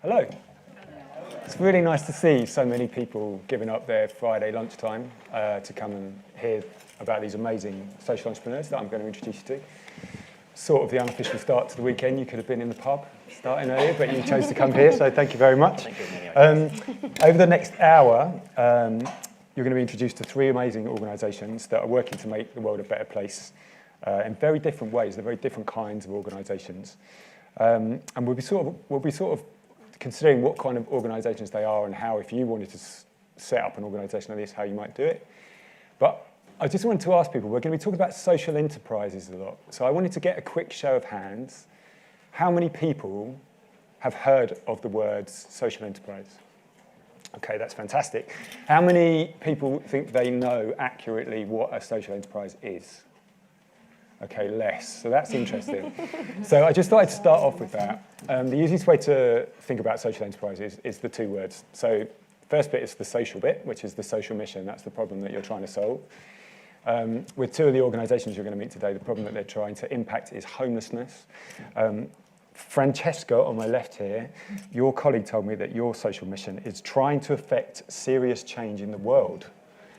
Hello. It's really nice to see so many people giving up their Friday lunchtime to come and hear about these amazing social entrepreneurs that I'm going to introduce you to. Sort of the unofficial start to the weekend. You could have been in the pub starting earlier, but you chose to come here, so thank you very much. Over the next hour, you're going to be introduced to three amazing organisations that are working to make the world a better place in very different ways. They're very different kinds of organisations. And we'll be sort of considering what kind of organisations they are and how, if you wanted to set up an organisation like this, how you might do it. But I just wanted to ask people, we're going to be talking about social enterprises a lot. So I wanted to get a quick show of hands. How many people have heard of the words social enterprise? Okay, that's fantastic. How many people think they know accurately what a social enterprise is? Okay, less. So that's interesting. So I just thought I'd start off with that. The easiest way to think about social enterprises is the two words. So first bit is the social bit, which is the social mission. That's the problem that you're trying to solve. With two of the organisations you're going to meet today, the problem that they're trying to impact is homelessness. Francesca, on my left here, your colleague told me that your social mission is trying to affect serious change in the world.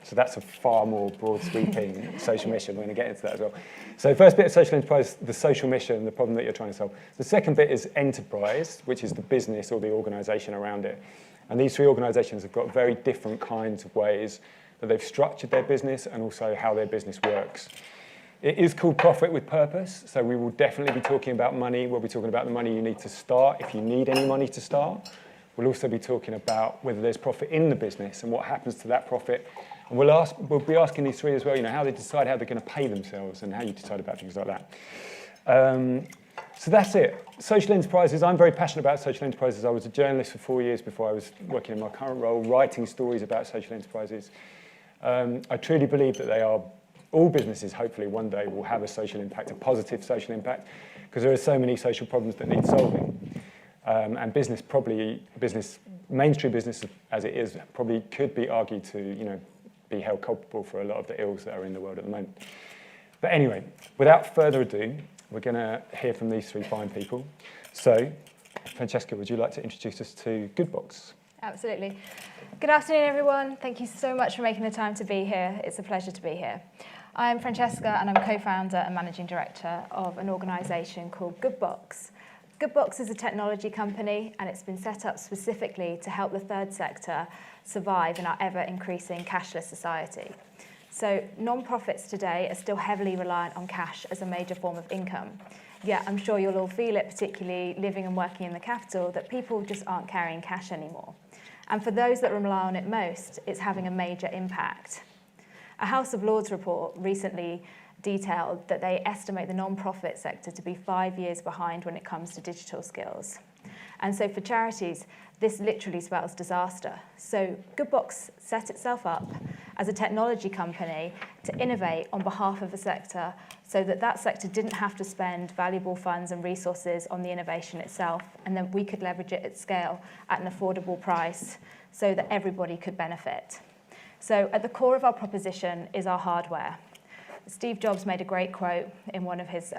So that's a far more broad sweeping social mission. We're going to get into that as well. So first bit of social enterprise, the social mission, the problem that you're trying to solve. The second bit is enterprise, which is the business or the organisation around it. And these three organisations have got very different kinds of ways that they've structured their business and also how their business works. It is called Profit with Purpose, so we will definitely be talking about money. We'll be talking about the money you need to start, if you need any money to start. We'll also be talking about whether there's profit in the business and what happens to that profit. And we'll be asking these three as well, how they decide how they're going to pay themselves and how you decide about things like that. So that's it. Social enterprises. I'm very passionate about social enterprises. I was a journalist for 4 years before I was working in my current role, writing stories about social enterprises. I truly believe that they are, all businesses hopefully one day will have a social impact, a positive social impact, because there are so many social problems that need solving. And mainstream business as it is, probably could be argued to, be held culpable for a lot of the ills that are in the world at the moment. But anyway, without further ado, we're going to hear from these three fine people. So, Francesca, would you like to introduce us to GoodBox? Absolutely. Good afternoon, everyone. Thank you so much for making the time to be here. It's a pleasure to be here. I'm Francesca, and I'm co-founder and managing director of an organisation called GoodBox. GoodBox is a technology company, and it's been set up specifically to help the third sector survive in our ever-increasing cashless society. So non-profits today are still heavily reliant on cash as a major form of income. Yet I'm sure you'll all feel it, particularly living and working in the capital, that people just aren't carrying cash anymore. And for those that rely on it most, it's having a major impact. A House of Lords report recently detailed that they estimate the non-profit sector to be 5 years behind when it comes to digital skills. And so for charities, this literally spells disaster. So GoodBox set itself up as a technology company to innovate on behalf of the sector so that that sector didn't have to spend valuable funds and resources on the innovation itself, and then we could leverage it at scale at an affordable price so that everybody could benefit. So at the core of our proposition is our hardware. Steve Jobs made a great quote in one of his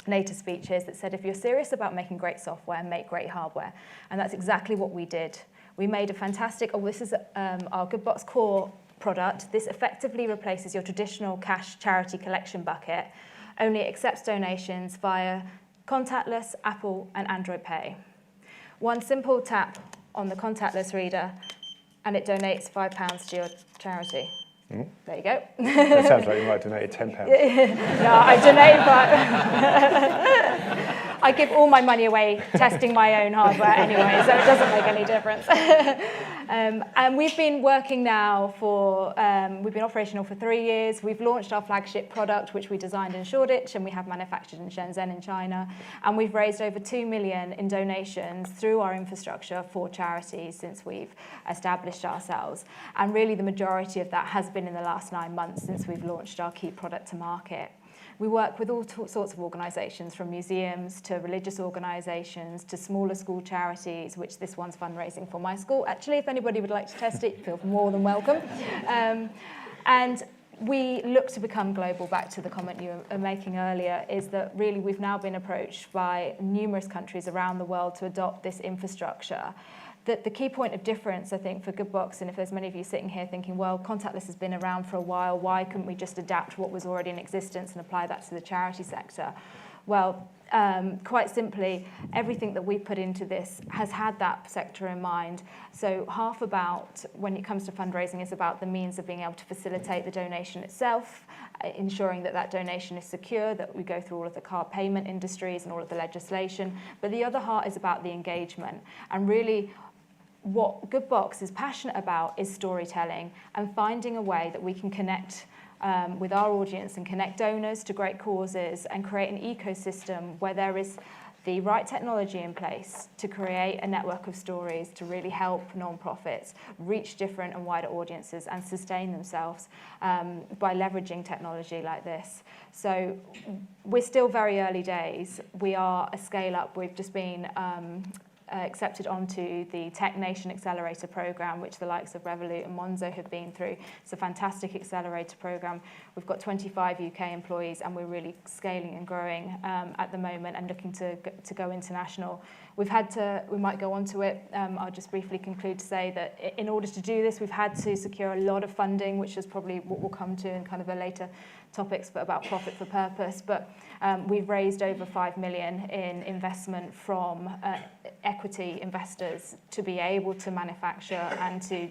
later speeches that said, if you're serious about making great software, make great hardware. And that's exactly what we did. We made a fantastic, this is our GoodBox core product. This effectively replaces your traditional cash charity collection bucket, only accepts donations via contactless Apple and Android Pay. One simple tap on the contactless reader and it donates £5 to your charity. Mm. There you go. That sounds like you might have donated £10. No, I donated, but I give all my money away testing my own hardware anyway, so it doesn't make any difference. And we've been working now for, we've been operational for 3 years. We've launched our flagship product, which we designed in Shoreditch, and we have manufactured in Shenzhen in China. And we've raised over 2 million in donations through our infrastructure for charities since we've established ourselves. And really the majority of that has been in the last 9 months since we've launched our key product to market. We work with all sorts of organisations, from museums to religious organisations to smaller school charities, which this one's fundraising for my school. Actually, if anybody would like to test it, feel more than welcome. And we look to become global. Back to the comment you were making earlier, is that really we've now been approached by numerous countries around the world to adopt this infrastructure. The key point of difference, I think, for GoodBox, and if there's many of you sitting here thinking, well, contactless has been around for a while, why couldn't we just adapt what was already in existence and apply that to the charity sector? Well, quite simply, everything that we put into this has had that sector in mind. So half about, when it comes to fundraising, is about the means of being able to facilitate the donation itself, ensuring that that donation is secure, that we go through all of the card payment industries and all of the legislation. But the other heart is about the engagement. And really, what GoodBox is passionate about is storytelling and finding a way that we can connect with our audience and connect donors to great causes and create an ecosystem where there is the right technology in place to create a network of stories to really help non-profits reach different and wider audiences and sustain themselves by leveraging technology like this. So we're still very early days. We are a scale-up. We've just been accepted onto the Tech Nation Accelerator program, which the likes of Revolut and Monzo have been through. It's a fantastic accelerator program. We've got 25 UK employees, and we're really scaling and growing at the moment and looking to go international. We might go on to it. I'll just briefly conclude to say that in order to do this, we've had to secure a lot of funding, which is probably what we'll come to in kind of a later topics, but about profit for purpose. But we've raised over 5 million in investment from equity investors to be able to manufacture and to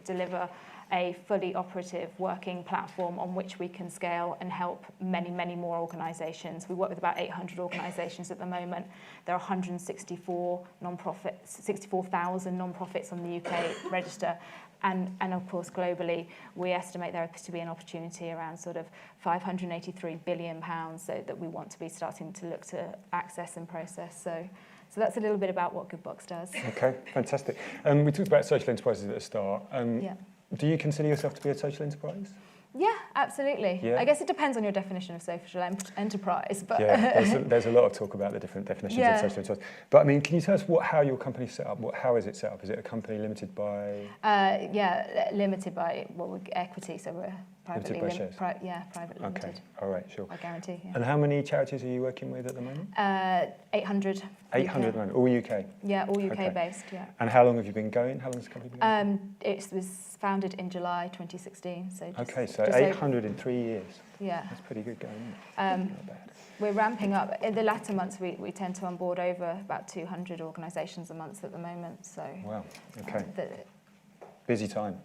deliver a fully operative working platform on which we can scale and help many, many more organisations. We work with about 800 organisations at the moment. There are 164 non-profits, 64,000 non-profits on the UK register. And of course, globally, we estimate there to be an opportunity around sort of £583 billion so that we want to be starting to look to access and process. So that's a little bit about what GoodBox does. Okay, fantastic. We talked about social enterprises at the start. Yeah. Do you consider yourself to be a social enterprise? Yeah, absolutely. Yeah. I guess it depends on your definition of social enterprise. But yeah, there's a lot of talk about the different definitions of social enterprise. But I mean, can you tell us how your company's set up? How is it set up? Is it a company limited by? Limited by equity, so we're privately limited by shares. Private limited. Okay, all right, sure. I guarantee. Yeah. And how many charities are you working with at the moment? 800. 800 at the moment, all UK? Yeah, all UK based, yeah. And how long have you been going? How long has the company been going? It was founded in July 2016. So 800 in 3 years. Yeah. That's pretty good going, isn't it? Not bad. We're ramping up. In the latter months, we tend to onboard over about 200 organisations a month at the moment. So. Wow, okay. Busy time.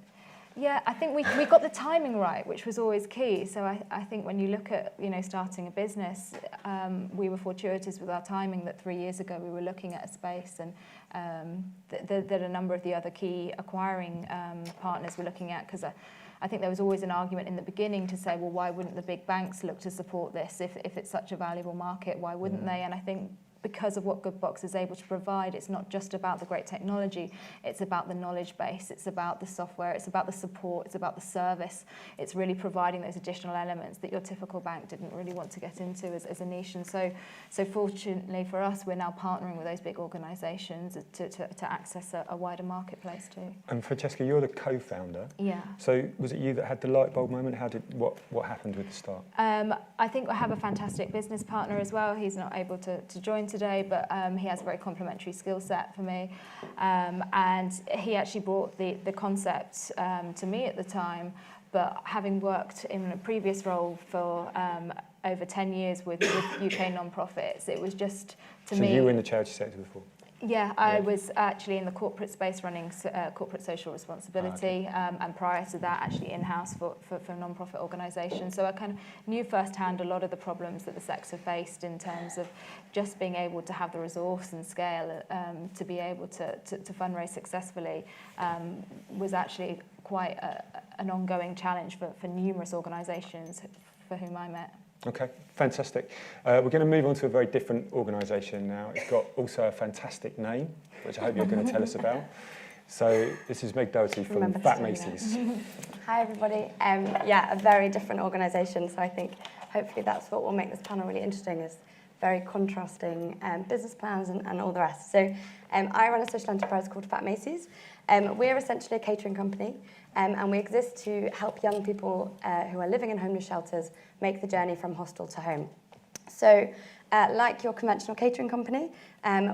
Yeah, I think we got the timing right, which was always key. So I think when you look at starting a business, we were fortuitous with our timing that 3 years ago we were looking at a space, and that a number of the other key acquiring partners were looking at, because I think there was always an argument in the beginning to say, well, why wouldn't the big banks look to support this if it's such a valuable market? Why wouldn't they? And I think because of what GoodBox is able to provide, it's not just about the great technology, it's about the knowledge base, it's about the software, it's about the support, it's about the service. It's really providing those additional elements that your typical bank didn't really want to get into as a niche. And so fortunately for us, we're now partnering with those big organisations to access a wider marketplace too. And Francesca, you're the co-founder. Yeah. So was it you that had the light bulb moment? What happened with the start? I think I have a fantastic business partner as well. He's not able to join today, but he has a very complementary skill set for me, and he actually brought the concept to me at the time. But having worked in a previous role for over 10 years with UK non-profits, it was just to me. So you were in the charity sector before? Yeah, I was actually in the corporate space running corporate social responsibility, and prior to that actually in-house for non-profit organisations. So I kind of knew firsthand a lot of the problems that the sector faced in terms of just being able to have the resource and scale to be able to fundraise successfully was actually quite an ongoing challenge for numerous organisations for whom I met. Okay, fantastic. We're going to move on to a very different organisation now. It's got also a fantastic name, which I hope you're going to tell us about. So this is Meg Doherty from Fat Macy's. Hi everybody. A very different organisation. So I think hopefully that's what will make this panel really interesting, is very contrasting business plans and all the rest. So I run a social enterprise called Fat Macy's. We're essentially a catering company, and we exist to help young people who are living in homeless shelters make the journey from hostel to home. So like your conventional catering company,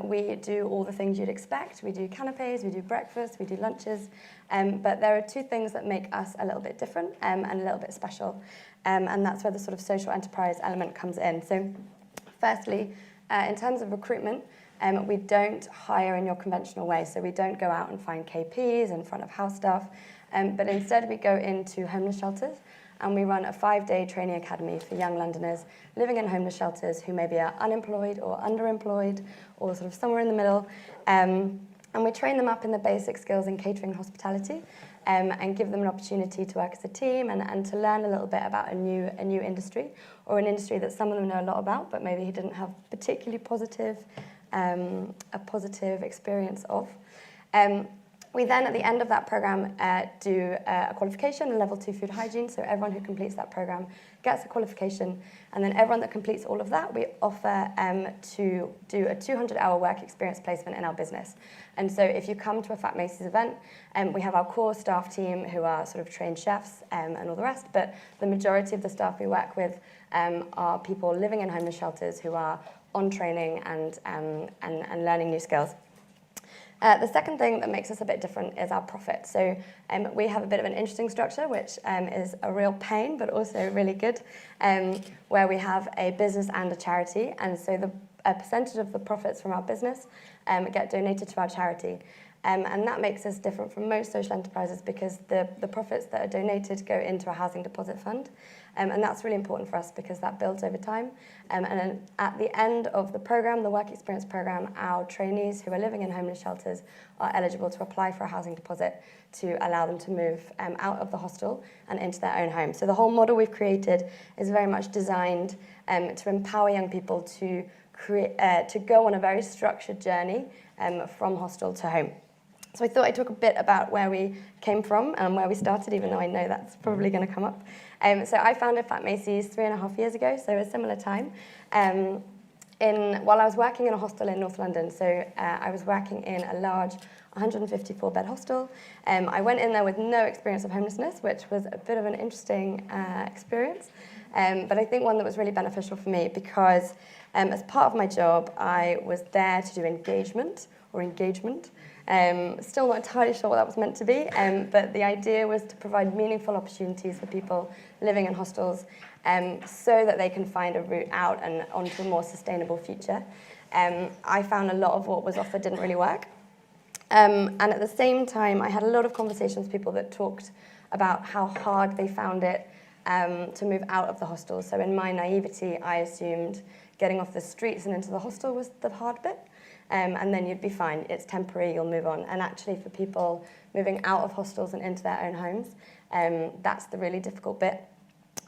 we do all the things you'd expect. We do canapes, we do breakfast, we do lunches, but there are two things that make us a little bit different and a little bit special, and that's where the sort of social enterprise element comes in. So firstly, in terms of recruitment, we don't hire in your conventional way, so we don't go out and find KPs in front of house staff, but instead we go into homeless shelters and we run a 5-day training academy for young Londoners living in homeless shelters who maybe are unemployed or underemployed or sort of somewhere in the middle. And we train them up in the basic skills in catering and hospitality, and give them an opportunity to work as a team and to learn a little bit about a new industry, or an industry that some of them know a lot about, but maybe he didn't have particularly a positive experience of. We then, at the end of that program, do a qualification, a level 2 food hygiene. So everyone who completes that program gets a qualification. And then everyone that completes all of that, we offer to do a 200-hour work experience placement in our business. And so if you come to a Fat Macy's event, we have our core staff team who are sort of trained chefs and all the rest. But the majority of the staff we work with are people living in homeless shelters who are on training and learning new skills. The second thing that makes us a bit different is our profit. So we have a bit of an interesting structure, which is a real pain, but also really good, where we have a business and a charity. And so a percentage of the profits from our business get donated to our charity. And that makes us different from most social enterprises because the profits that are donated go into a housing deposit fund. And that's really important for us because that builds over time. And then at the end of the program, the work experience program, our trainees who are living in homeless shelters are eligible to apply for a housing deposit to allow them to move out of the hostel and into their own home. So the whole model we've created is very much designed to empower young people to go on a very structured journey from hostel to home. So I thought I'd talk a bit about where we came from and where we started, even though I know that's probably going to come up. So I founded Fat Macy's 3.5 years ago, so a similar time, while I was working in a hostel in North London. So I was working in a large 154-bed hostel. I went in there with no experience of homelessness, which was a bit of an interesting experience, but I think one that was really beneficial for me because as part of my job, I was there to do engagement. Still not entirely sure what that was meant to be, but the idea was to provide meaningful opportunities for people living in hostels so that they can find a route out and onto a more sustainable future. I found a lot of what was offered didn't really work. And at the same time, I had a lot of conversations with people that talked about how hard they found it to move out of the hostel. So in my naivety, I assumed getting off the streets and into the hostel was the hard bit. And then you'd be fine. It's temporary, you'll move on. And actually for people moving out of hostels and into their own homes, that's the really difficult bit.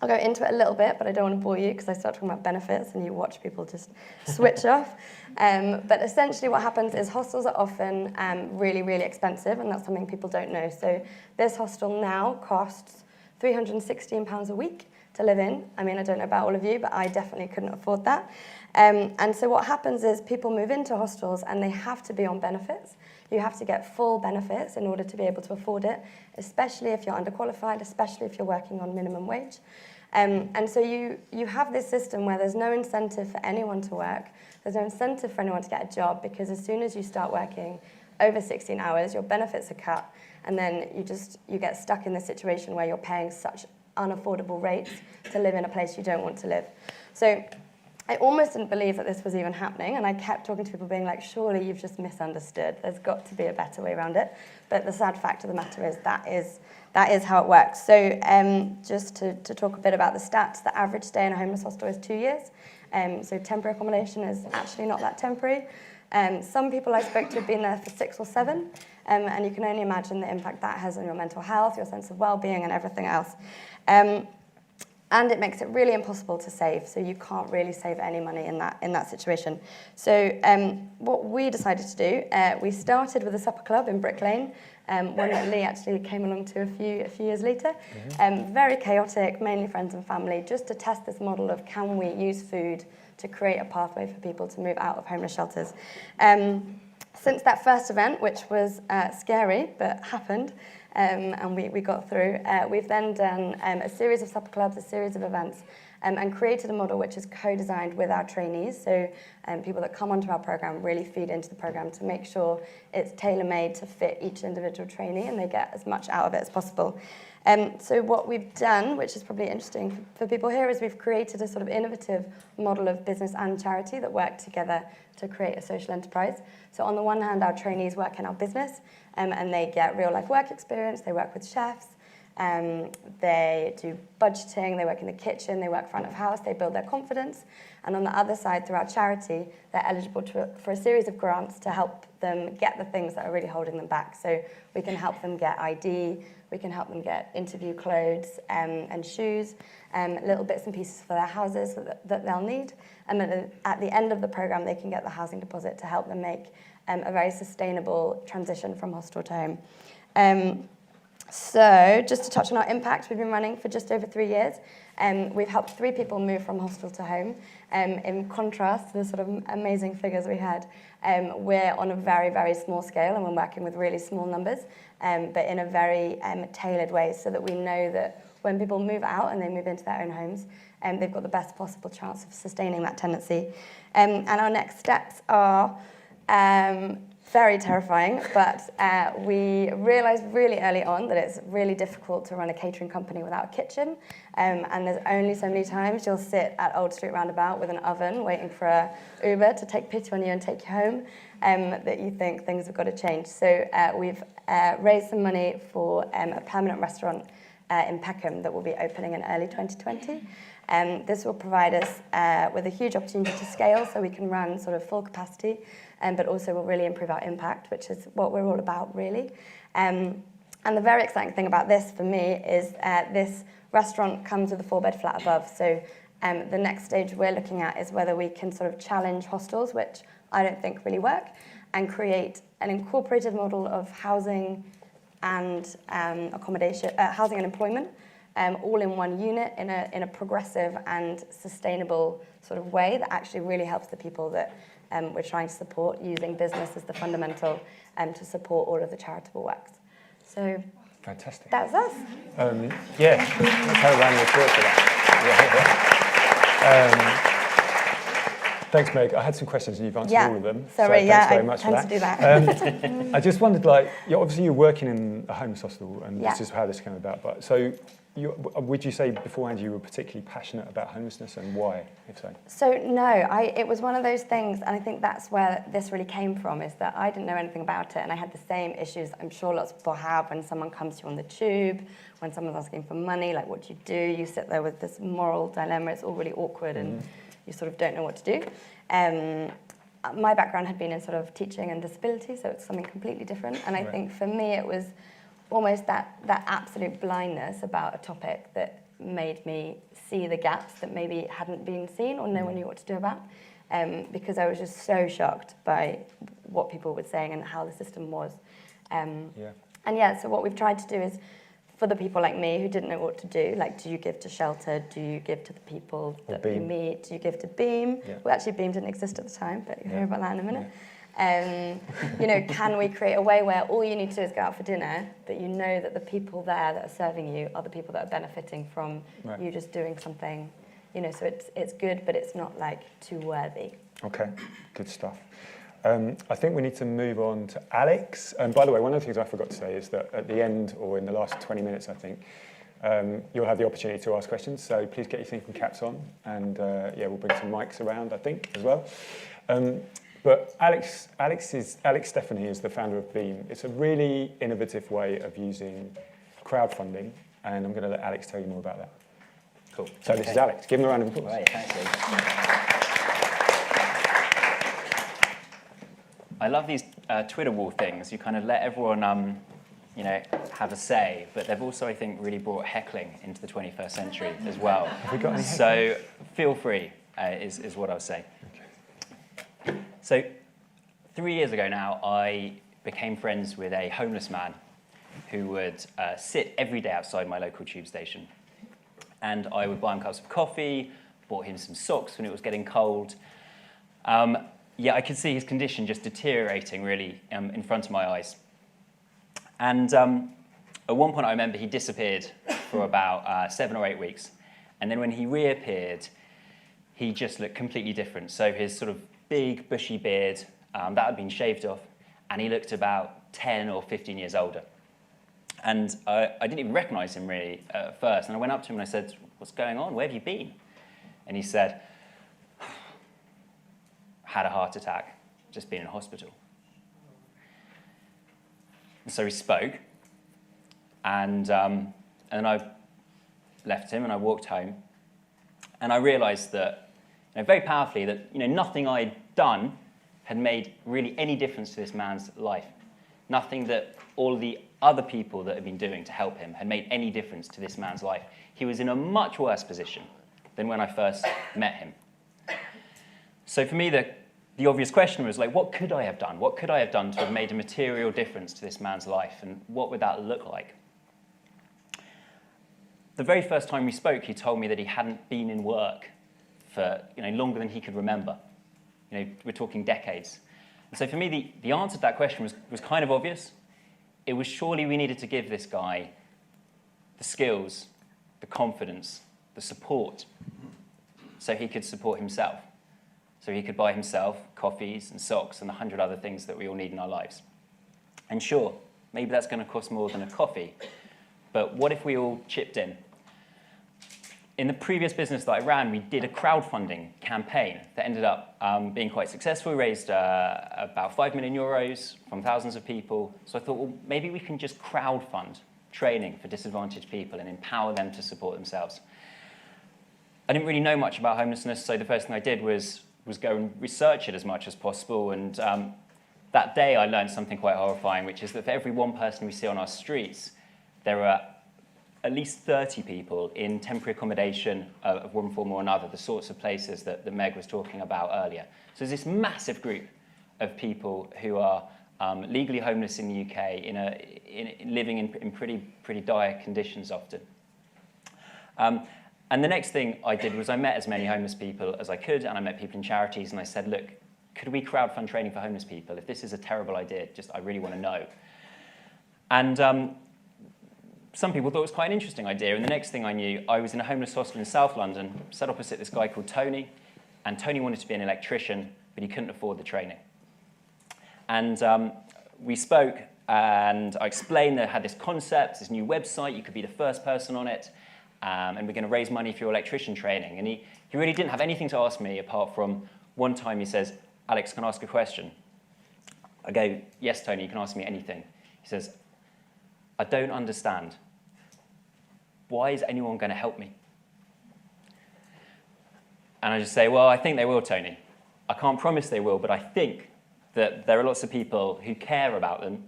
I'll go into it a little bit, but I don't want to bore you because I start talking about benefits and you watch people just switch off. But essentially what happens is hostels are often really, really expensive, and that's something people don't know. So this hostel now costs £316 a week to live in. I mean, I don't know about all of you, but I definitely couldn't afford that. And so what happens is people move into hostels and they have to be on benefits. You have to get full benefits in order to be able to afford it, especially if you're underqualified, especially if you're working on minimum wage. And so you have this system where there's no incentive for anyone to work. There's no incentive for anyone to get a job because as soon as you start working over 16 hours, your benefits are cut. And then you get stuck in this situation where you're paying such unaffordable rates to live in a place you don't want to live. So I almost didn't believe that this was even happening, and I kept talking to people being like, surely you've just misunderstood. There's got to be a better way around it. But the sad fact of the matter is that is how it works. So just to talk a bit about the stats, the average stay in a homeless hostel is 2 years. So temporary accommodation is actually not that temporary. Some people I spoke to have been there for 6 or 7, and you can only imagine the impact that has on your mental health, your sense of well-being, and everything else. And it makes it really impossible to save, so you can't really save any money in that situation. So what we decided to do, we started with a supper club in Brick Lane, one that Lee actually came along to a few years later. Very chaotic, mainly friends and family, just to test this model of can we use food to create a pathway for people to move out of homeless shelters. Since that first event, which was scary, but happened, and we got through, we've then done a series of supper clubs, a series of events, and created a model which is co-designed with our trainees. So people that come onto our program really feed into the program to make sure it's tailor-made to fit each individual trainee and they get as much out of it as possible. So what we've done, which is probably interesting for people here, is we've created a sort of innovative model of business and charity that work together to create a social enterprise. So on the one hand, our trainees work in our business and they get real-life work experience. They work with chefs. They do budgeting, they work in the kitchen, they work front of house, they build their confidence. And on the other side, through our charity, they're eligible for a series of grants to help them get the things that are really holding them back. So we can help them get ID, we can help them get interview clothes and shoes, little bits and pieces for their houses that they'll need. And then at the end of the program, they can get the housing deposit to help them make a very sustainable transition from hostel to home. So just to touch on our impact, we've been running for just over 3 years. We've helped 3 people move from hostel to home. In contrast to the sort of amazing figures we had, we're on a very, very small scale and we're working with really small numbers, but in a very tailored way so that we know that when people move out and they move into their own homes, they've got the best possible chance of sustaining that tenancy. And our next steps are very terrifying, but we realised really early on that it's really difficult to run a catering company without a kitchen, and there's only so many times you'll sit at Old Street Roundabout with an oven waiting for a Uber to take pity on you and take you home, that you think things have got to change. So we've raised some money for a permanent restaurant in Peckham that will be opening in early 2020. This will provide us with a huge opportunity to scale so we can run sort of full capacity, but also will really improve our impact, which is what we're all about, really. And the very exciting thing about this for me is this restaurant comes with a 4-bed flat above. So the next stage we're looking at is whether we can sort of challenge hostels, which I don't think really work, and create an incorporated model of housing and accommodation, housing and employment, all in one unit in a progressive and sustainable sort of way that actually really helps the people that we're trying to support, using business as the fundamental to support all of the charitable works. So fantastic. That's us. Yeah, let's have a round of applause for that. Thanks, Meg. I had some questions and you've answered all of them. Sorry, so thanks very much I for tend that. to do that. I just wondered, obviously you're working in a homeless hostel, and this is how this came about. But so, would you say beforehand you were particularly passionate about homelessness, and why, if so? So no, it was one of those things, and I think that's where this really came from, is that I didn't know anything about it, and I had the same issues I'm sure lots of people have when someone comes to you on the tube, when someone's asking for money, like what do? You sit there with this moral dilemma, it's all really awkward, and you sort of don't know what to do. My background had been in sort of teaching and disability, so it's something completely different, and I think for me it was almost that absolute blindness about a topic that made me see the gaps that maybe hadn't been seen or no one knew what to do about, because I was just so shocked by what people were saying and how the system was. So what we've tried to do is, for the people like me who didn't know what to do, like, do you give to shelter? Do you give to the people that you meet? Do you give to BEAM? Yeah. Well, actually, BEAM didn't exist at the time, but you'll hear about that in a minute. Can we create a way where all you need to do is go out for dinner, but you know that the people there that are serving you are the people that are benefiting from you just doing something, so it's good, but it's not like too worthy. Okay, good stuff. I think we need to move on to Alex. And by the way, one of the things I forgot to say is that at the end, or in the last 20 minutes, I think, you'll have the opportunity to ask questions. So please get your thinking caps on, and we'll bring some mics around, I think, as well. But Alex Stephany is the founder of BEAM. It's a really innovative way of using crowdfunding, and I'm going to let Alex tell you more about that. Cool. So this is Alex. Give him a round of applause. Right, thanks, Lee. I love these Twitter wall things. You kind of let everyone, have a say, but they've also, I think, really brought heckling into the 21st century as well. Have we got any heckling? So feel free, is what I'll say. Okay. So 3 years ago now, I became friends with a homeless man who would sit every day outside my local tube station. And I would buy him cups of coffee, bought him some socks when it was getting cold. I could see his condition just deteriorating really in front of my eyes. And at one point I remember he disappeared for about 7 or 8 weeks. And then when he reappeared, he just looked completely different. So his sort of big bushy beard, that had been shaved off, and he looked about 10 or 15 years older. And I didn't even recognize him really at first. And I went up to him and I said, "What's going on? Where have you been?" And he said, "Had a heart attack, just been in hospital." And so he spoke, and then I left him and I walked home, and I realized that, very powerfully, that nothing I'd done had made really any difference to this man's life. Nothing that all of the other people that had been doing to help him had made any difference to this man's life. He was in a much worse position than when I first met him. So for me, the obvious question was, what could I have done? What could I have done to have made a material difference to this man's life, and what would that look like? The very first time we spoke, he told me that he hadn't been in work for longer than he could remember. We're talking decades. And so for me, the answer to that question was kind of obvious. It was surely we needed to give this guy the skills, the confidence, the support, so he could support himself. So he could buy himself coffees and socks and 100 other things that we all need in our lives. And sure, maybe that's going to cost more than a coffee, but what if we all chipped in? In the previous business that I ran, we did a crowdfunding campaign that ended up being quite successful. We raised about 5 million euros from thousands of people. So I thought, well, maybe we can just crowdfund training for disadvantaged people and empower them to support themselves. I didn't really know much about homelessness, so the first thing I did was go and research it as much as possible. And that day I learned something quite horrifying, which is that for every one person we see on our streets, there are at least 30 people in temporary accommodation of one form or another, the sorts of places that Meg was talking about earlier. So there's this massive group of people who are legally homeless in the UK, living in pretty dire conditions often. And the next thing I did was I met as many homeless people as I could, and I met people in charities, and I said, look, could we crowdfund training for homeless people? If this is a terrible idea, I really want to know. And some people thought it was quite an interesting idea, and the next thing I knew, I was in a homeless hostel in South London, sat opposite this guy called Tony, and Tony wanted to be an electrician, but he couldn't afford the training. And we spoke, and I explained that I had this concept, this new website, you could be the first person on it, and we're going to raise money for your electrician training. And he really didn't have anything to ask me apart from one time he says, Alex, can I ask a question? I go, yes, Tony, you can ask me anything. He says, I don't understand. Why is anyone going to help me? And I just say, well, I think they will, Tony. I can't promise they will, but I think that there are lots of people who care about them,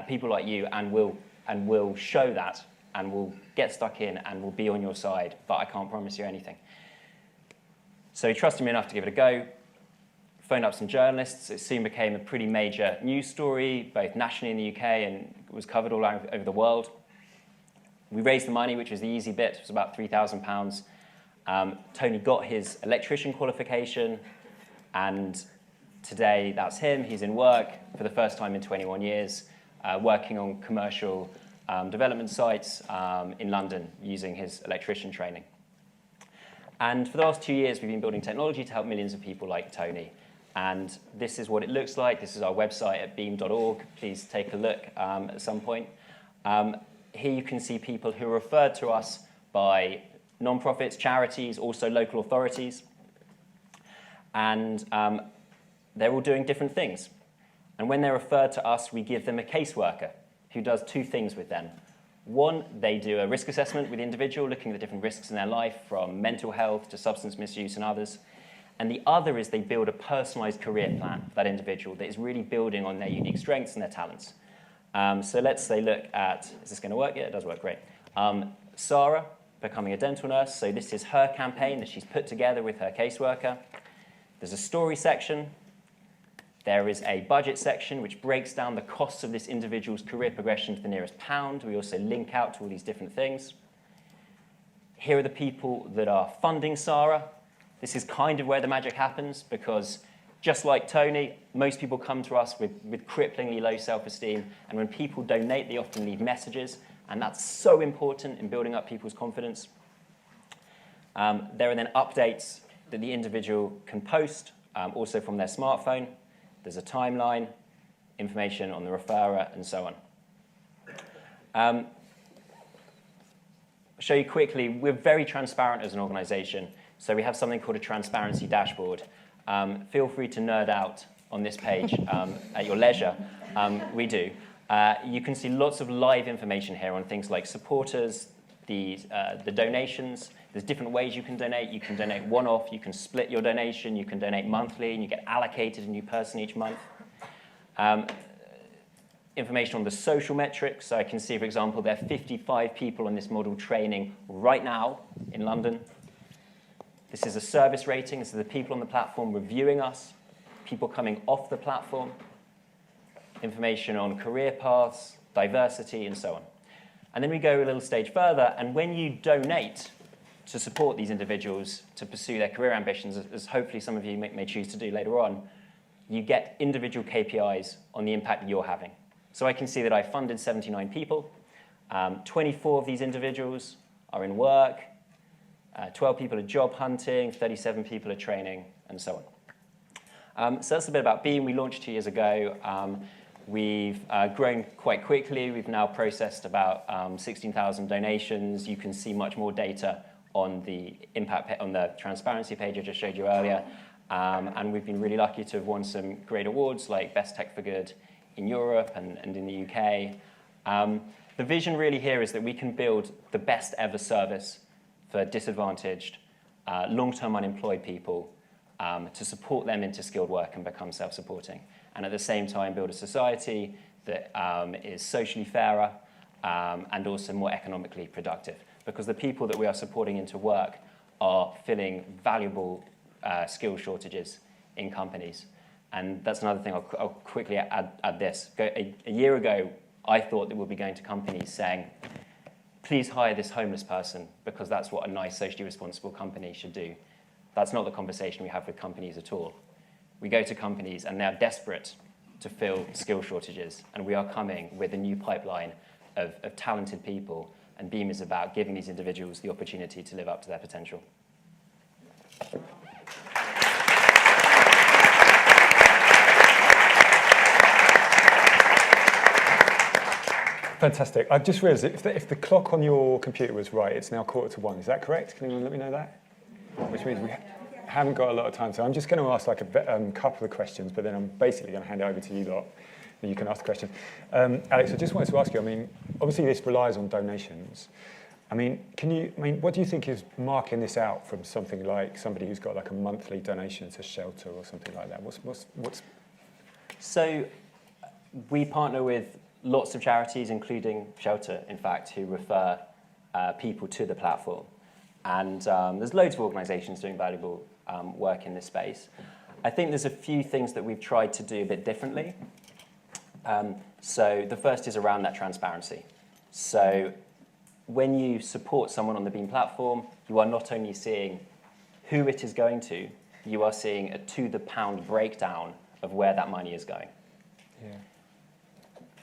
people like you, and will show that, and will get stuck in and will be on your side, but I can't promise you anything. So he trusted me enough to give it a go, phoned up some journalists. It soon became a pretty major news story, both nationally in the UK, and was covered all over the world. We raised the money, which was the easy bit. It was about £3,000. Tony got his electrician qualification, and today that's him. He's in work for the first time in 21 years, working on commercial development sites in London using his electrician training. And for the last 2 years, we've been building technology to help millions of people like Tony. And this is what it looks like. This is our website at beam.org. Please take a look at some point. Here you can see people who are referred to us by non-profits, charities, also local authorities. And they're all doing different things. And when they're referred to us, we give them a caseworker who does 2 things with them. One, they do a risk assessment with the individual, looking at the different risks in their life, from mental health to substance misuse and others. And the other is they build a personalized career plan for that individual that is really building on their unique strengths and their talents. So let's say look at, is this going to work? Yeah, it does work, great. Sarah, becoming a dental nurse. So this is her campaign that she's put together with her caseworker. There's a story section. There is a budget section which breaks down the costs of this individual's career progression to the nearest pound. We also link out to all these different things. Here are the people that are funding Sarah. This is kind of where the magic happens, because just like Tony, most people come to us with cripplingly low self-esteem, and when people donate, they often leave messages, and that's so important in building up people's confidence. There are then updates that the individual can post, also from their smartphone. There's a timeline, information on the referrer, and so on. I'll show you quickly, we're very transparent as an organization, so we have something called a transparency dashboard. Feel free to nerd out on this page at your leisure. We do. You can see lots of live information here on things like supporters, the donations. There's different ways you can donate. You can donate one-off, you can split your donation, you can donate monthly, and you get allocated a new person each month. Information on the social metrics. So I can see, for example, there are 55 people on this model training right now in London. This is a service rating. This is the people on the platform reviewing us, people coming off the platform, information on career paths, diversity, and so on. And then we go a little stage further, and when you donate to support these individuals to pursue their career ambitions, as hopefully some of you may choose to do later on, you get individual KPIs on the impact that you're having. So I can see that I funded 79 people. 24 of these individuals are in work. 12 people are job hunting. 37 people are training, and so on. So that's a bit about BEAM. We launched 2 years ago. We've grown quite quickly. We've now processed about 16,000 donations. You can see much more data on the impact on the transparency page I just showed you earlier. And we've been really lucky to have won some great awards like Best Tech for Good in Europe and in the UK. The vision really here is that we can build the best ever service for disadvantaged, long-term unemployed people to support them into skilled work and become self-supporting. And at the same time build a society that is socially fairer and also more economically productive. Because the people that we are supporting into work are filling valuable skill shortages in companies. And that's another thing I'll quickly add this. A year ago, I thought that we'd be going to companies saying, please hire this homeless person because that's what a nice socially responsible company should do. That's not the conversation we have with companies at all. We go to companies and they're desperate to fill skill shortages, and we are coming with a new pipeline of talented people, and BEAM is about giving these individuals the opportunity to live up to their potential. Fantastic. I've just realised if the clock on your computer was right, it's now 1:45. Is that correct? Can anyone let me know that? Which means we haven't got a lot of time. So I'm just going to ask like a couple of questions, but then I'm basically going to hand it over to you lot, and you can ask the questions. Alex, I just wanted to ask you, I mean, obviously this relies on donations. I mean, what do you think is marking this out from something like somebody who's got like a monthly donation to shelter or something like that? What's... So we partner with lots of charities, including Shelter, in fact, who refer people to the platform. And there's loads of organisations doing valuable work in this space. I think there's a few things that we've tried to do a bit differently. So the first is around that transparency. So when you support someone on the BEAM platform, you are not only seeing who it is going to, you are seeing a to-the-pound breakdown of where that money is going. Yeah.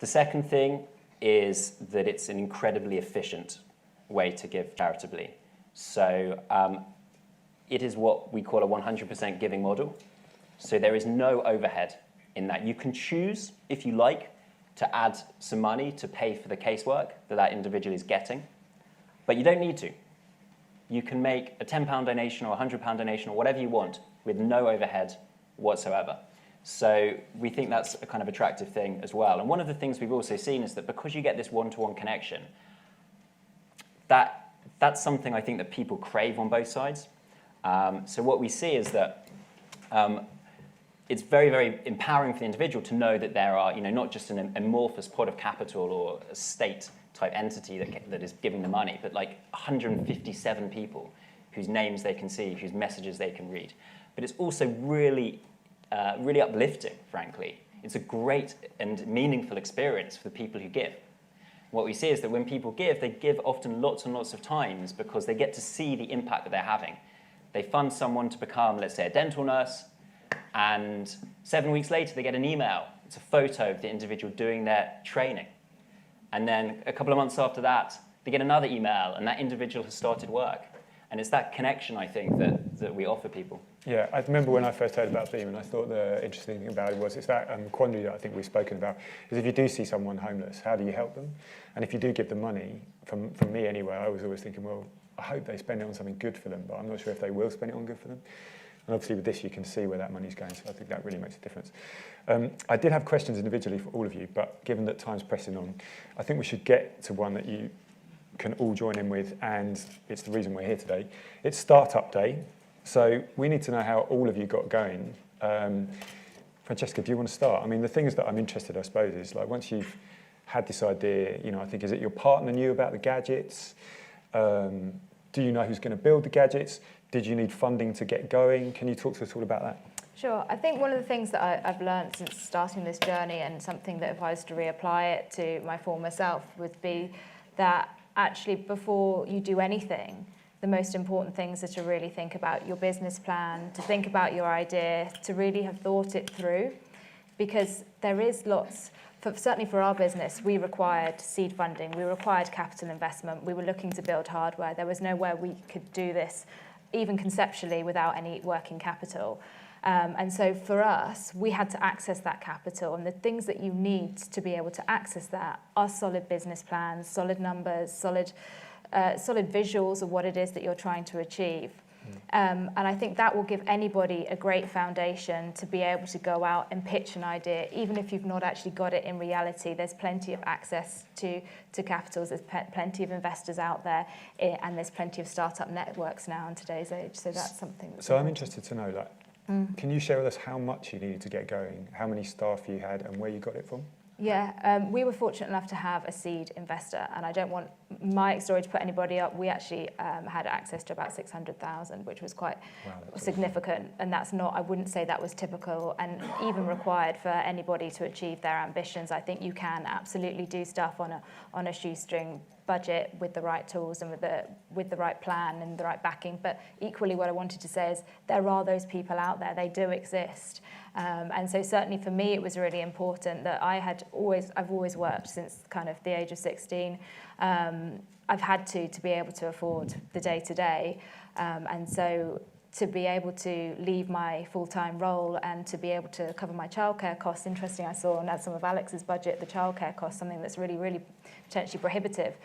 The second thing is that it's an incredibly efficient way to give charitably. So it is what we call a 100% giving model. So there is no overhead in that. You can choose, if you like, to add some money to pay for the casework that individual is getting, but you don't need to. You can make a £10 donation or a £100 donation or whatever you want with no overhead whatsoever. So we think that's a kind of attractive thing as well. And one of the things we've also seen is that because you get this one-to-one connection, that's something I think that people crave on both sides. So what we see is that it's very, very empowering for the individual to know that there are, not just an amorphous pot of capital or a state-type entity that is giving the money, but like 157 people whose names they can see, whose messages they can read. But it's also really uplifting, frankly. It's a great and meaningful experience for the people who give. what we see is that when people give, they give often lots and lots of times because they get to see the impact that they're having. They fund someone to become, let's say, a dental nurse, and 7 weeks later they get an email. It's a photo of the individual doing their training. And then a couple of months after that, they get another email, and that individual has started work. And it's that connection, I think, that we offer people. Yeah, I remember when I first heard about BEAM, and I thought the interesting thing about it was it's that quandary that I think we've spoken about, is if you do see someone homeless, how do you help them? And if you do give them money, from me anyway, I was always thinking, well, I hope they spend it on something good for them, but I'm not sure if they will spend it on good for them. And obviously with this, you can see where that money's going, so I think that really makes a difference. I did have questions individually for all of you, but given that time's pressing on, I think we should get to one that you can all join in with, and it's the reason we're here today. It's Startup Day, so we need to know how all of you got going. Francesca, do you want to start? I mean, the things that I'm interested, I suppose, is like once you've had this idea, you know, I think, is it your partner knew about the gadgets? Do you know who's going to build the gadgets? Did you need funding to get going? Can you talk to us all about that? Sure. I think one of the things that I've learned since starting this journey, and something that if I was to reapply it to my former self, would be that actually before you do anything, the most important things are to really think about your business plan, to think about your idea, to really have thought it through, because there is lots. Certainly for our business, we required seed funding, we required capital investment, we were looking to build hardware. There was nowhere we could do this, even conceptually, without any working capital. And so for us, we had to access that capital, and the things that you need to be able to access that are solid business plans, solid numbers, solid visuals of what it is that you're trying to achieve. And I think that will give anybody a great foundation to be able to go out and pitch an idea, even if you've not actually got it in reality. There's plenty of access to capitals, there's plenty of investors out there, and there's plenty of startup networks now in today's age. So that's something. So I'm interested to know, can you share with us how much you needed to get going, how many staff you had, and where you got it from? Yeah, we were fortunate enough to have a seed investor, and I don't want my story to put anybody up. We actually had access to about 600,000, which was quite significant, awesome. And that's not, I wouldn't say that was typical and even required for anybody to achieve their ambitions. I think you can absolutely do stuff on a shoestring budget with the right tools and with the right plan and the right backing. But equally, what I wanted to say is there are those people out there. They do exist. And so certainly for me, it was really important that I've always worked since kind of the age of 16. I've had to be able to afford the day-to-day. And so to be able to leave my full-time role and to be able to cover my childcare costs. Interesting, I saw on some of Alex's budget, the childcare costs, something that's really, really potentially prohibitive.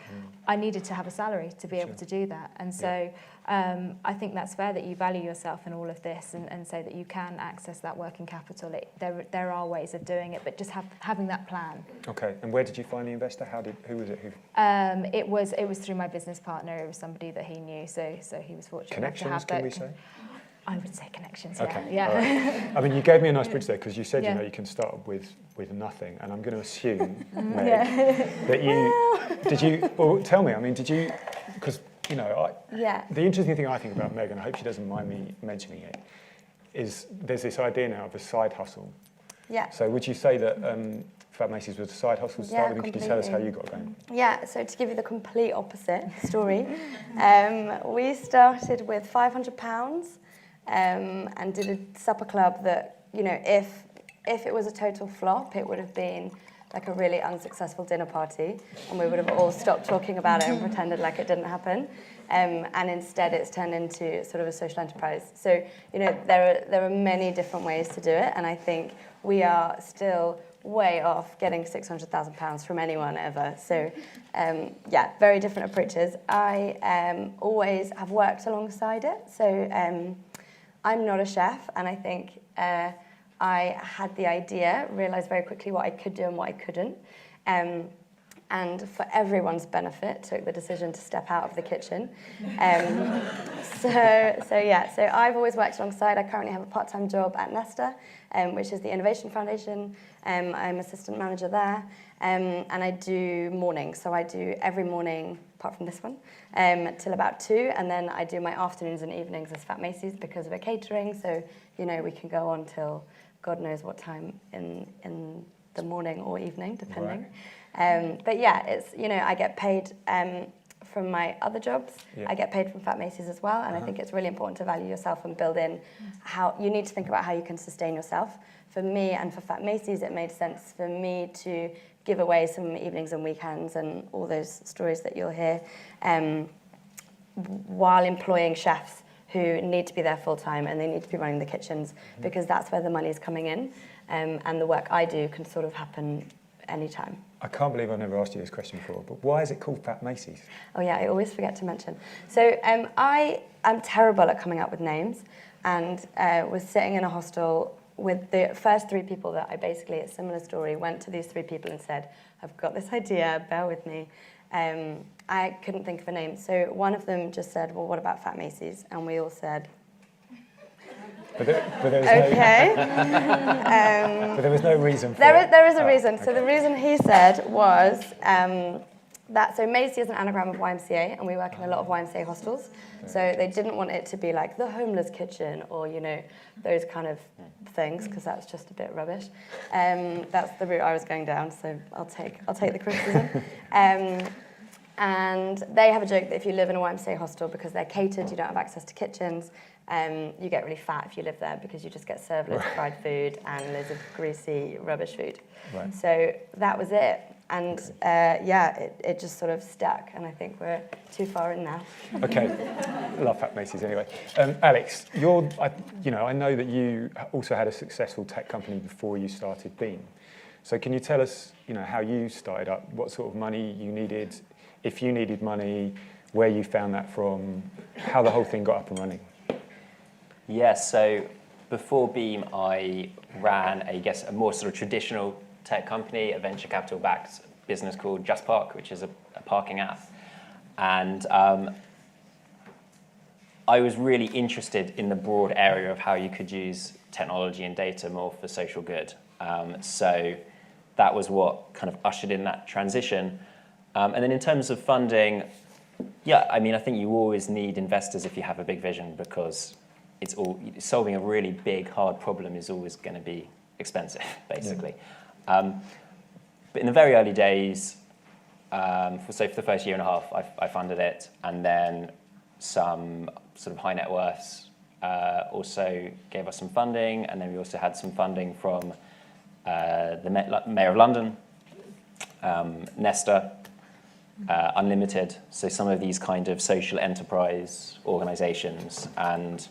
I needed to have a salary to be able to do that. And so I think that's fair that you value yourself in all of this and say that you can access that working capital. There are ways of doing it, but just having that plan. Okay, and where did you find the investor? Who was it? It was through my business partner. It was somebody that he knew, so he was fortunate enough to have that. Connections, can we say? I would say connections, okay. Yeah. Right. I mean, you gave me a nice bridge there because you said, you know, you can start with nothing, and I'm going to assume, Meg, that well, tell me, I mean, because, you know, the interesting thing I think about Meg, and I hope she doesn't mind me mentioning it, is there's this idea now of a side hustle. Yeah. So would you say that Fat Macy's was a side hustle to start with? Could you tell us how you got going? Yeah, so to give you the complete opposite story, we started with £500 and did a supper club that, you know, if it was a total flop, it would have been like a really unsuccessful dinner party, and we would have all stopped talking about it and pretended like it didn't happen. And instead it's turned into sort of a social enterprise. So, you know, there are many different ways to do it, and I think we are still way off getting £600,000 from anyone ever. So, very different approaches. I always have worked alongside it. So I'm not a chef, and I think I had the idea, realised very quickly what I could do and what I couldn't. And for everyone's benefit, took the decision to step out of the kitchen. So I've always worked alongside. I currently have a part-time job at Nesta, which is the Innovation Foundation. I'm assistant manager there, and I do mornings. So I do every morning, apart from this one, till about 2, and then I do my afternoons and evenings as Fat Macy's because of a catering. So, you know, we can go on till God knows what time in the morning or evening, depending. But yeah, it's, you know, I get paid from my other jobs. I get paid from Fat Macy's as well, and I think it's really important to value yourself and build in how you need to think about how you can sustain yourself. For me and for Fat Macy's, it made sense for me to give away some evenings and weekends and all those stories that you'll hear, while employing chefs who need to be there full time and they need to be running the kitchens, because that's where the money is coming in, and the work I do can sort of happen anytime. I can't believe I've never asked you this question before, but why is it called Fat Macy's? Oh yeah, I always forget to mention. So I am terrible at coming up with names, and was sitting in a hostel with the first 3 people that I basically, a similar story, went to these 3 people and said, I've got this idea, bear with me. I couldn't think of a name. So one of them just said, well, what about Fat Macy's? And we all said, But there was okay. but there was no reason for There it. is, there is a Oh, reason. okay. So the reason he said was that, so Macy is an anagram of YMCA, and we work in a lot of YMCA hostels. So they didn't want it to be like the homeless kitchen or, you know, those kind of things, because that's just a bit rubbish. That's the route I was going down, so I'll take the criticism. And they have a joke that if you live in a YMCA hostel, because they're catered, you don't have access to kitchens, you get really fat if you live there, because you just get served loads of fried food and loads of greasy rubbish food. Right. So that was it. And yeah, it just sort of stuck, and I think we're too far in now. Okay, love Fat Macy's anyway. Alex, I know that you also had a successful tech company before you started BEAM. So can you tell us, how you started up, what sort of money you needed, if you needed money, where you found that from, how the whole thing got up and running? Yes, so before BEAM, I ran, a more sort of traditional tech company, a venture capital-backed business called Just Park, which is a parking app. And I was really interested in the broad area of how you could use technology and data more for social good. So that was what kind of ushered in that transition. And then in terms of funding, I think you always need investors if you have a big vision, because solving a really big, hard problem is always going to be expensive, basically. Yeah. But in the very early days, for the first year and a half, I funded it, and then some sort of high net worths also gave us some funding, and then we also had some funding from the Mayor of London, Nesta, Unlimited, so some of these kind of social enterprise organisations, and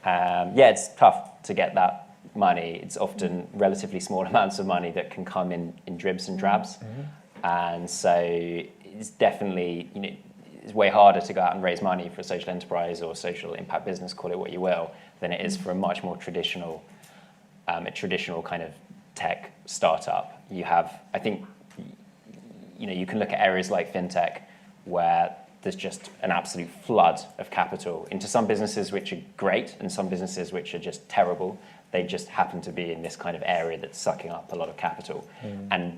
it's tough to get that money. It's often relatively small amounts of money that can come in dribs and drabs. Mm-hmm. And so it's definitely, it's way harder to go out and raise money for a social enterprise or social impact business, call it what you will, than it is for a much more traditional kind of tech startup. You have, I think, you can look at areas like fintech where there's just an absolute flood of capital into some businesses which are great and some businesses which are just terrible. They just happen to be in this kind of area that's sucking up a lot of capital. Mm. And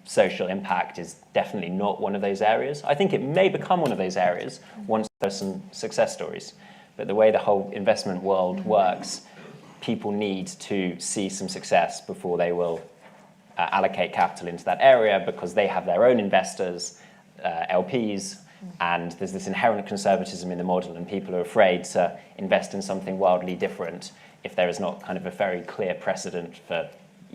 social impact is definitely not one of those areas. I think it may become one of those areas once there's some success stories. But the way the whole investment world works, people need to see some success before they will allocate capital into that area, because they have their own investors, LPs, and there's this inherent conservatism in the model, and people are afraid to invest in something wildly different if there is not kind of a very clear precedent for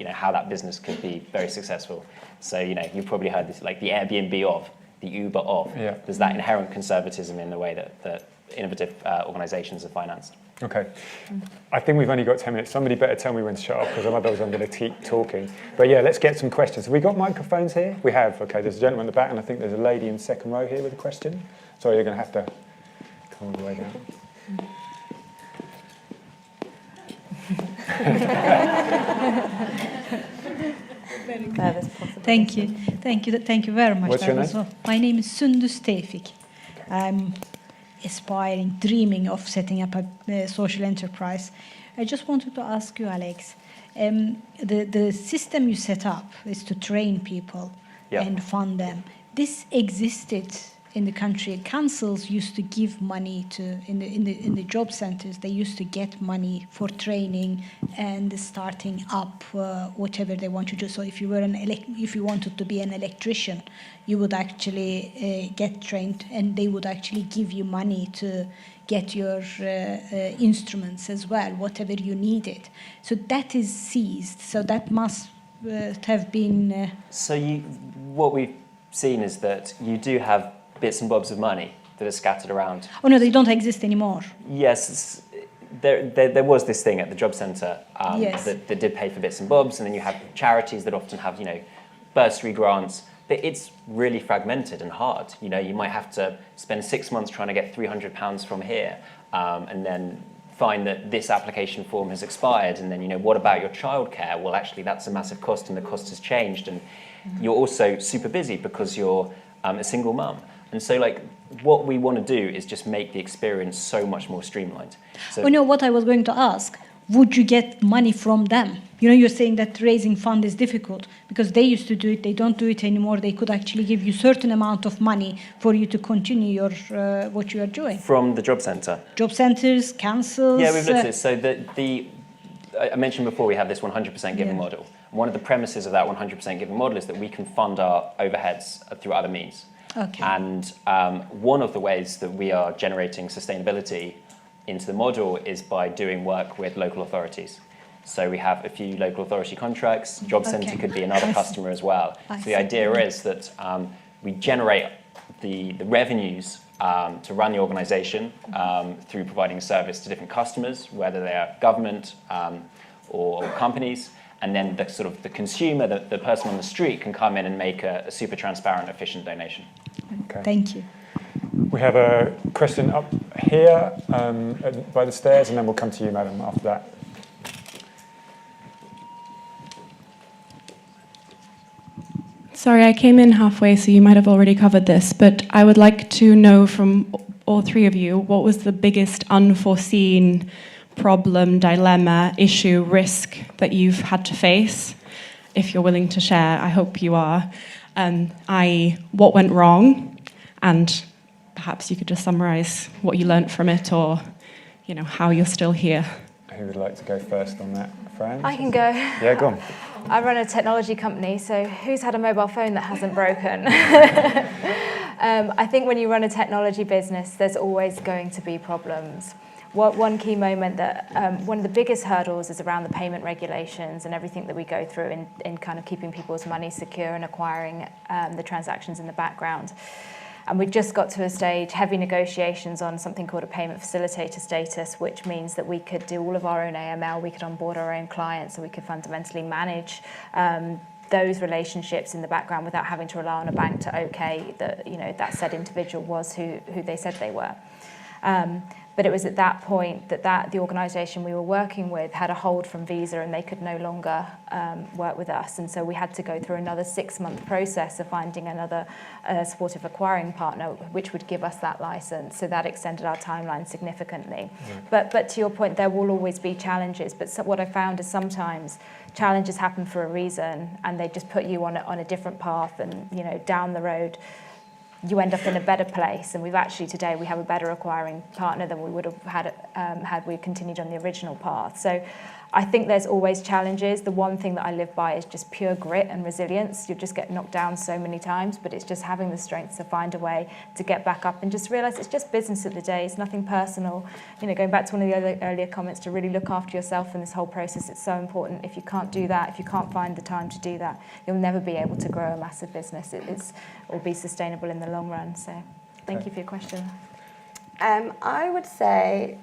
how that business could be very successful. So you've probably heard this, like the Airbnb of, the Uber of. Yeah. There's that inherent conservatism in the way that innovative organizations are financed. Okay. I think we've only got 10 minutes. Somebody better tell me when to shut up, because otherwise I'm going to keep talking. But yeah, let's get some questions. Have we got microphones here? We have. Okay, there's a gentleman in the back, and I think there's a lady in the second row here with a question. Sorry, you're going to have to come all the way down. Thank you very much. What's your name? My name is Sundus Tevfik. I'm aspiring, dreaming of setting up a social enterprise. I just wanted to ask you, Alex, the system you set up is to train people and fund them. This existed in the country, councils used to give money to in the job centers. They used to get money for training and starting up whatever they want to do. So if you were if you wanted to be an electrician, you would actually get trained, and they would actually give you money to get your instruments as well, whatever you needed. So that is seized. So that must have been. So what we've seen is that you do have bits and bobs of money that are scattered around. Oh no, they don't exist anymore. Yes, there was this thing at the job centre Yes. that did pay for bits and bobs, and then you have charities that often have, bursary grants. But it's really fragmented and hard. You might have to spend 6 months trying to get £300 from here, and then find that this application form has expired, and then what about your childcare? Well, actually, that's a massive cost, and the cost has changed, and you're also super busy because you're a single mum. And so, what we want to do is just make the experience so much more streamlined. So, What I was going to ask, would you get money from them? You're saying that raising fund is difficult because they used to do it, they don't do it anymore. They could actually give you certain amount of money for you to continue your what you are doing. from the job centre. Job centres, councils. Yeah, we've looked at this. So I mentioned before we have this 100% giving Yeah. model. One of the premises of that 100% giving model is that we can fund our overheads through other means. Okay. And one of the ways that we are generating sustainability into the model is by doing work with local authorities. So we have a few local authority contracts. Job Centre Okay. could be another I see. customer as well. I So see. the idea is that we generate the revenues to run the organisation through providing a service to different customers, whether they are government or companies. And then the consumer, the person on the street, can come in and make a super transparent, efficient donation. Okay. Thank you. We have a question up here by the stairs, and then we'll come to you, madam, after that. Sorry, I came in halfway, so you might have already covered this, but I would like to know from all three of you, what was the biggest unforeseen problem, dilemma, issue, risk that you've had to face? If you're willing to share, I hope you are. I.e., what went wrong, and perhaps you could just summarise what you learnt from it, or how you're still here. Who would like to go first on that? Fran? I can go. Yeah, go on. I run a technology company, so who's had a mobile phone that hasn't broken? I think when you run a technology business, there's always going to be problems. One key moment that one of the biggest hurdles is around the payment regulations and everything that we go through in kind of keeping people's money secure and acquiring the transactions in the background. And we've just got to a stage, heavy negotiations on something called a payment facilitator status, which means that we could do all of our own AML, we could onboard our own clients, so we could fundamentally manage those relationships in the background without having to rely on a bank to okay that that said individual was who they said they were. But it was at that point that the organisation we were working with had a hold from Visa, and they could no longer work with us. And so we had to go through another 6-month process of finding another supportive acquiring partner, which would give us that licence. So that extended our timeline significantly. Right. But to your point, there will always be challenges. But what I found is sometimes challenges happen for a reason, and they just put you on a different path, and down the road you end up in a better place. And today we have a better acquiring partner than we would have had we continued on the original path. So I think there's always challenges. The one thing that I live by is just pure grit and resilience. You just get knocked down so many times, but it's just having the strength to find a way to get back up and just realise it's just business at the day. It's nothing personal. Going back to one of the earlier comments, to really look after yourself in this whole process, it's so important. If you can't do that, if you can't find the time to do that, you'll never be able to grow a massive business. It will be sustainable in the long run. So thank you for your question. I would say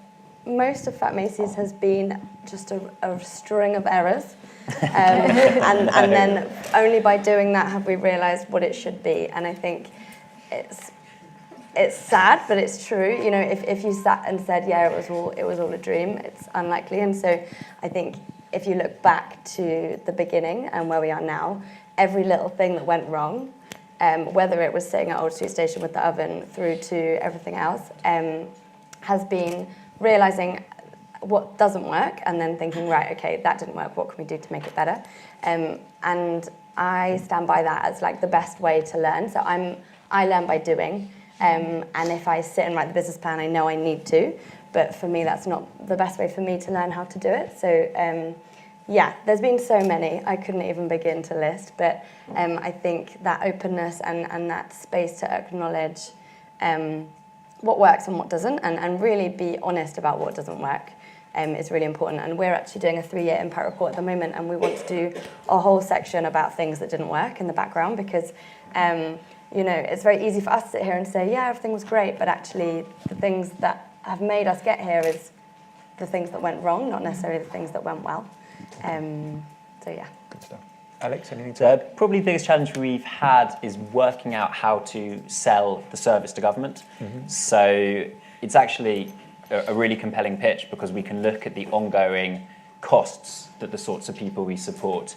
most of Fat Macy's has been just a string of errors. And then only by doing that have we realised what it should be. And I think it's sad, but it's true. If you sat and said, yeah, it was all a dream, it's unlikely. And so I think if you look back to the beginning and where we are now, every little thing that went wrong, whether it was sitting at Old Street Station with the oven through to everything else, has been realising what doesn't work and then thinking, right, okay, that didn't work, what can we do to make it better? And I stand by that as the best way to learn. So I learn by doing, And if I sit and write the business plan, I know I need to. But for me, that's not the best way for me to learn how to do it. So yeah, there's been so many. I couldn't even begin to list. But I think that openness and that space to acknowledge what works and what doesn't, and really be honest about what doesn't work is really important. And we're actually doing a 3-year impact report at the moment, and we want to do a whole section about things that didn't work in the background, because you know, it's very easy for us to sit here and say, yeah, everything was great, but actually the things that have made us get here is the things that went wrong, not necessarily the things that went well. So yeah. Good stuff. Alex, anything to add? Probably the biggest challenge we've had is working out how to sell the service to government. So it's actually a really compelling pitch, because we can look at the ongoing costs that the sorts of people we support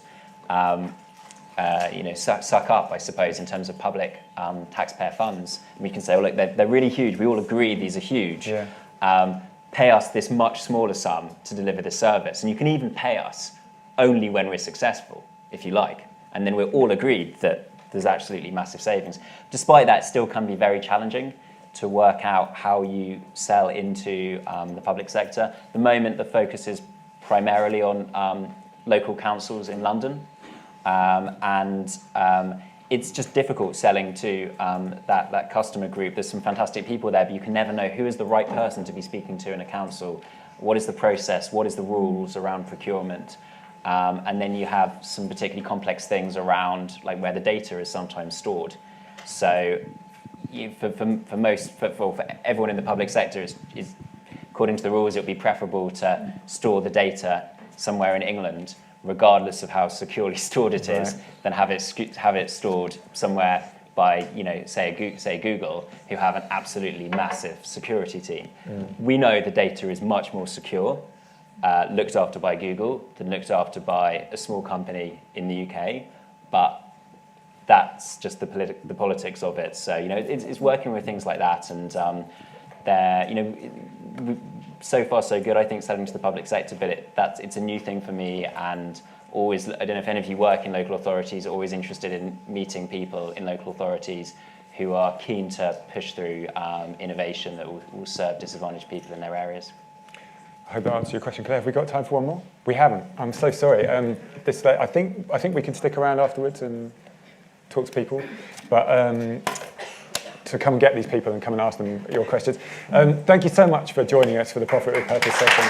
you know, suck up, I suppose, in terms of public taxpayer funds. And we can say, well, look, they're really huge. We all agree these are huge. Yeah. Pay us this much smaller sum to deliver this service. And you can even pay us only when we're successful, if you like. And then we're all agreed that there's absolutely massive savings. Despite that, it still can be very challenging to work out how you sell into the public sector. At the moment, the focus is primarily on local councils in London. It's just difficult selling to that customer group. There's some fantastic people there, but you can never know who is the right person to be speaking to in a council. What is the process? What is the rules around procurement? And then you have some particularly complex things around, like, where the data is sometimes stored. So for everyone in the public sector, is according to the rules, it would be preferable to store the data somewhere in England, regardless of how securely stored it is, than have it stored somewhere by, you know, say Google, who have an absolutely massive security team. We know the data is much more secure, looked after by Google, than looked after by a small company in the UK, but that's just the politics of it. So, you know, it's working with things like that, and they're, you know, so far so good, I think, selling to the public sector, but it's a new thing for me, and always, I don't know if any of you work in local authorities, always interested in meeting people in local authorities who are keen to push through innovation that will serve disadvantaged people in their areas. I hope that answers your question, Claire. Have we got time for one more? We haven't. I'm so sorry. I think we can stick around afterwards and talk to people, but to come and get these people and come and ask them your questions. Thank you so much for joining us for the Profit with Purpose session.